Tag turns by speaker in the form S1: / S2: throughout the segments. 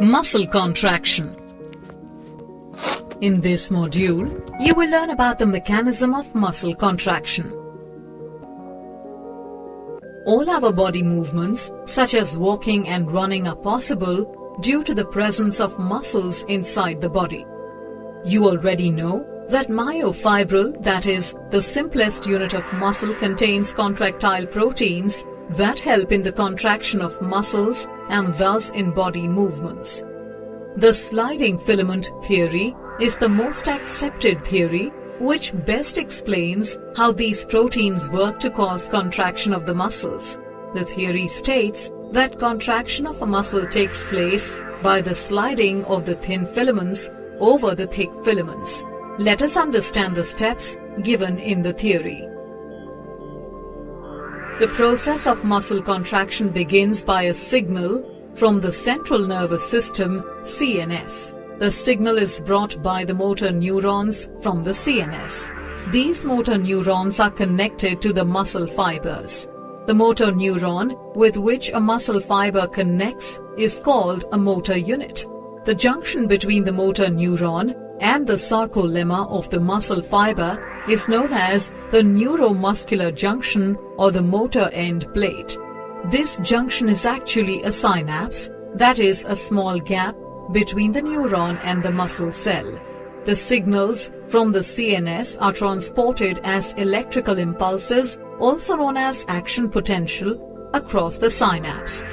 S1: Muscle contraction. In this module, you will learn about the mechanism of muscle contraction. All our body movements, such as walking and running, are possible due to the presence of muscles inside the body. You already know that myofibril, that is, the simplest unit of muscle, contains contractile proteins that help in the contraction of muscles and thus in body movements. The sliding filament theory is the most accepted theory, which best explains how these proteins work to cause contraction of the muscles. The theory states that contraction of a muscle takes place by the sliding of the thin filaments over the thick filaments. Let us understand the steps given in the theory. The process of muscle contraction begins by a signal from the central nervous system, CNS. The signal is brought by the motor neurons from the CNS. These motor neurons are connected to the muscle fibers. The motor neuron with which a muscle fiber connects is called a motor unit. The junction between the motor neuron and the sarcolemma of the muscle fiber is known as the neuromuscular junction or the motor end plate. This junction is actually a synapse, that is, a small gap between the neuron and the muscle cell. The signals from the CNS are transported as electrical impulses, also known as action potential, across the synapse.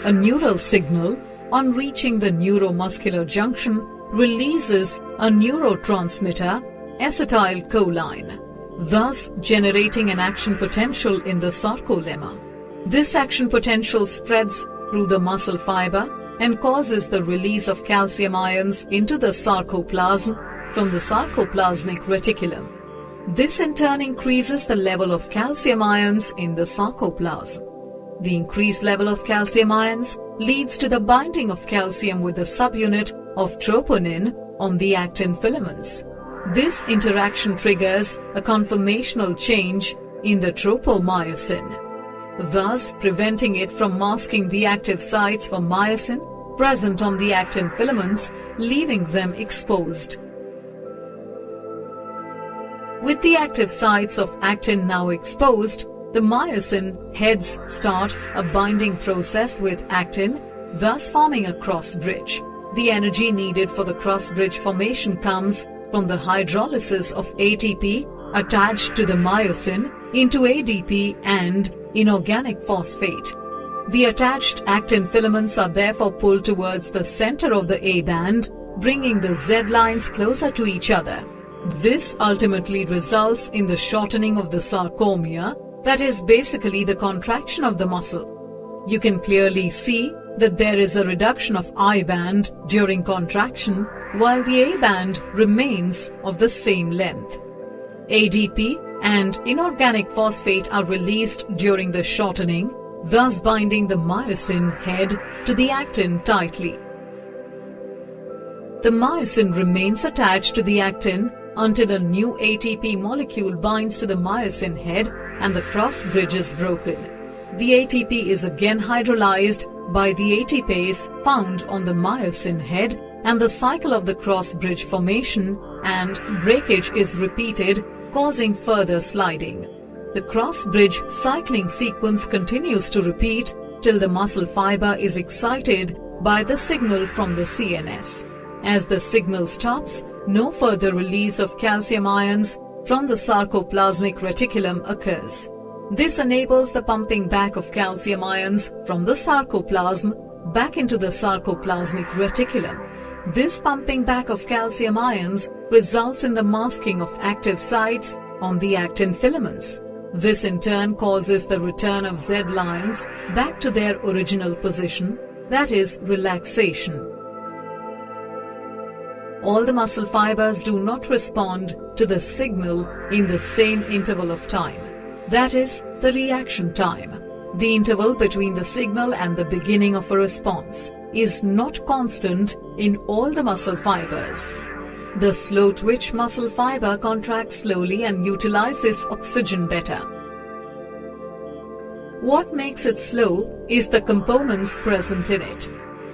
S1: A neural signal, on reaching the neuromuscular junction, releases a neurotransmitter, acetylcholine, thus generating an action potential in the sarcolemma. This action potential spreads through the muscle fiber and causes the release of calcium ions into the sarcoplasm from the sarcoplasmic reticulum. This in turn increases the level of calcium ions in the sarcoplasm. The increased level of calcium ions leads to the binding of calcium with the subunit of troponin on the actin filaments. This interaction triggers a conformational change in the tropomyosin, thus preventing it from masking the active sites for myosin present on the actin filaments, leaving them exposed. With the active sites of actin now exposed, the myosin heads start a binding process with actin, thus forming a cross bridge. The energy needed for the cross bridge formation comes from the hydrolysis of ATP attached to the myosin into ADP and inorganic phosphate. The attached actin filaments are therefore pulled towards the center of the A band, bringing the Z lines closer to each other. This ultimately results in the shortening of the sarcomere, that is basically the contraction of the muscle. You can clearly see that there is a reduction of I band during contraction, while the A band remains of the same length. ADP and inorganic phosphate are released during the shortening, thus binding the myosin head to the actin tightly. The myosin remains attached to the actin until a new ATP molecule binds to the myosin head and the cross bridge is broken. The ATP is again hydrolyzed by the ATPase found on the myosin head, and the cycle of the cross bridge formation and breakage is repeated, causing further sliding. The cross bridge cycling sequence continues to repeat till the muscle fiber is excited by the signal from the CNS. As the signal stops, no further release of calcium ions from the sarcoplasmic reticulum occurs. This enables the pumping back of calcium ions from the sarcoplasm back into the sarcoplasmic reticulum. This pumping back of calcium ions results in the masking of active sites on the actin filaments. This in turn causes the return of Z lines back to their original position, that is, relaxation. All the muscle fibers do not respond to the signal in the same interval of time, that is, the reaction time. The interval between the signal and the beginning of a response is not constant in all the muscle fibers. The slow twitch muscle fiber contracts slowly and utilizes oxygen better. What makes it slow is the components present in it.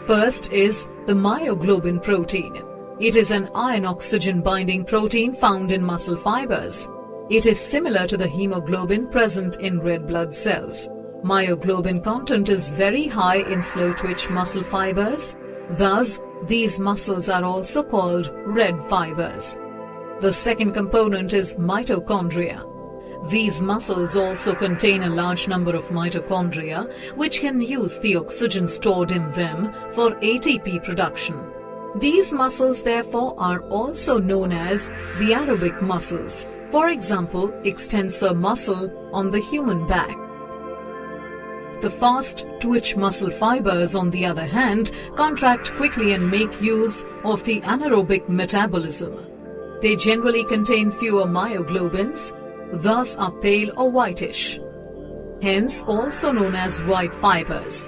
S1: First is the myoglobin protein. It is an iron-oxygen binding protein found in muscle fibers. It is similar to the hemoglobin present in red blood cells. Myoglobin content is very high in slow-twitch muscle fibers. Thus, these muscles are also called red fibers. The second component is mitochondria. These muscles also contain a large number of mitochondria, which can use the oxygen stored in them for ATP production. These muscles, therefore, are also known as the aerobic muscles. For example, extensor muscle on the human back. The fast-twitch muscle fibers, on the other hand, contract quickly and make use of the anaerobic metabolism. They generally contain fewer myoglobins, thus are pale or whitish, hence also known as white fibers.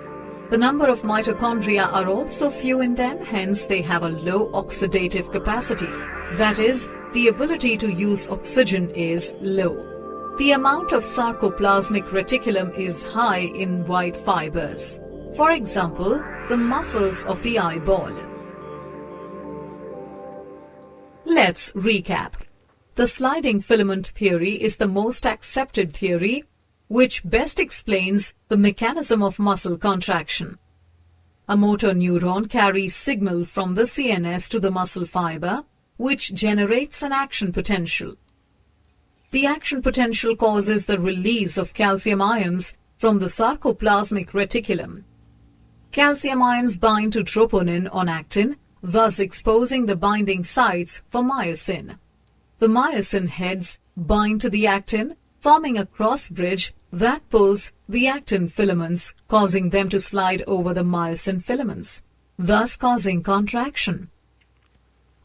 S1: The number of mitochondria are also few in them, hence they have a low oxidative capacity. That is, the ability to use oxygen is low. The amount of sarcoplasmic reticulum is high in white fibers. For example, the muscles of the eyeball. Let's recap. The sliding filament theory is the most accepted theory, which best explains the mechanism of muscle contraction. A motor neuron carries signal from the CNS to the muscle fiber, which generates an action potential. The action potential causes the release of calcium ions from the sarcoplasmic reticulum. Calcium ions bind to troponin on actin, thus exposing the binding sites for myosin. The myosin heads bind to the actin, forming a cross bridge that pulls the actin filaments, causing them to slide over the myosin filaments, thus causing contraction.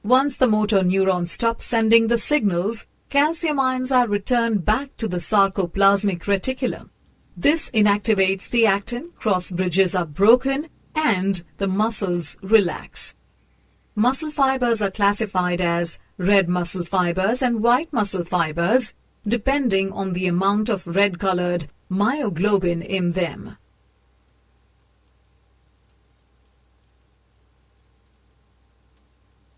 S1: Once the motor neuron stops sending the signals, calcium ions are returned back to the sarcoplasmic reticulum. This inactivates the actin, cross bridges are broken, and the muscles relax. Muscle fibers are classified as red muscle fibers and white muscle fibers, depending on the amount of red-colored myoglobin in them.